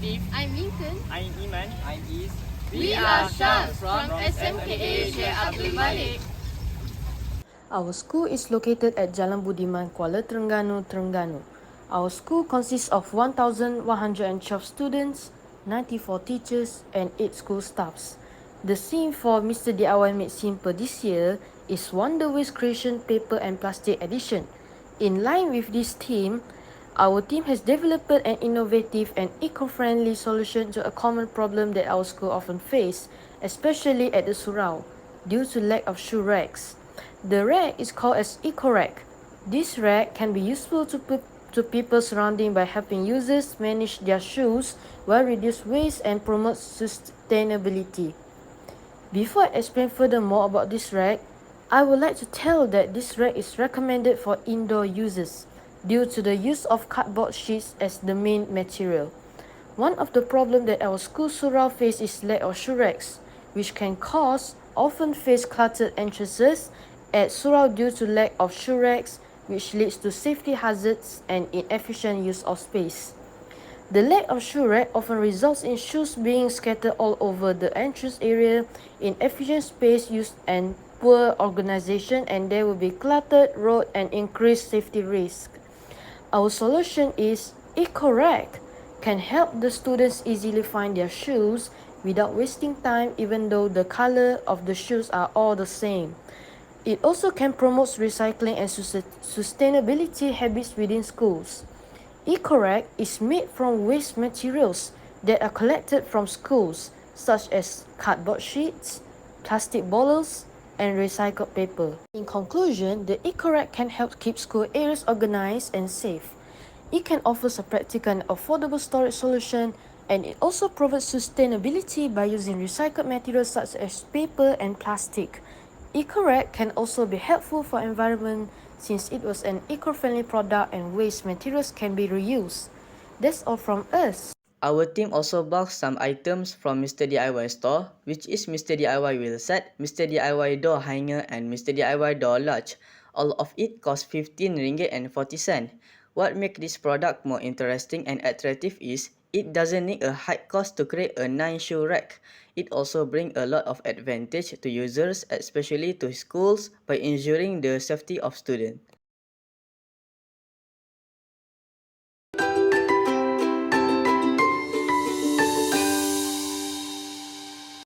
Steve. I'm Lincoln. I'm Iman. I'm Is. We are Sheikh from Smka Sheikh Abdul Malek. Our school is located at Jalan Budiman, Kuala Terengganu, Terengganu. Our school consists of 1,112 students, 94 teachers, and 8 school staffs. The theme for Mr. DIY Made Simple this year is Wonder Waste Creation Paper and Plastic Edition. In line with this theme, our team has developed an innovative and eco-friendly solution to a common problem that our school often face, especially at the surau, due to lack of shoe racks. The rack is called as eco-rack. This rack can be useful to people surrounding by helping users manage their shoes while reduce waste and promote sustainability. Before I explain furthermore about this rack, I would like to tell that this rack is recommended for indoor users due to the use of cardboard sheets as the main material. One of the problems that our school surau face is lack of shoe racks, which can cause often face cluttered entrances at surau due to lack of shoe racks, which leads to safety hazards and inefficient use of space. The lack of shoe rack often results in shoes being scattered all over the entrance area, inefficient space use and poor organization, and there will be cluttered road and increased safety risk. Our solution is eco-rack can help the students easily find their shoes without wasting time even though the color of the shoes are all the same. It also can promote recycling and sustainability habits within schools. Eco-rack is made from waste materials that are collected from schools such as cardboard sheets, plastic bottles, and recycled paper. In conclusion, the eco-rack can help keep school areas organized and safe. It can offer a practical and affordable storage solution, and it also provides sustainability by using recycled materials such as paper and plastic. Eco-rack can also be helpful for environment since it was an eco-friendly product and waste materials can be reused. That's all from us. Our team also bought some items from Mr. DIY store, which is Mr. DIY wheel set, Mr. DIY door hanger, and Mr. DIY door latch. All of it cost 15 ringgit and 40 cent. What makes this product more interesting and attractive is it doesn't need a high cost to create a 9-shoe rack. It also brings a lot of advantage to users, especially to schools, by ensuring the safety of students.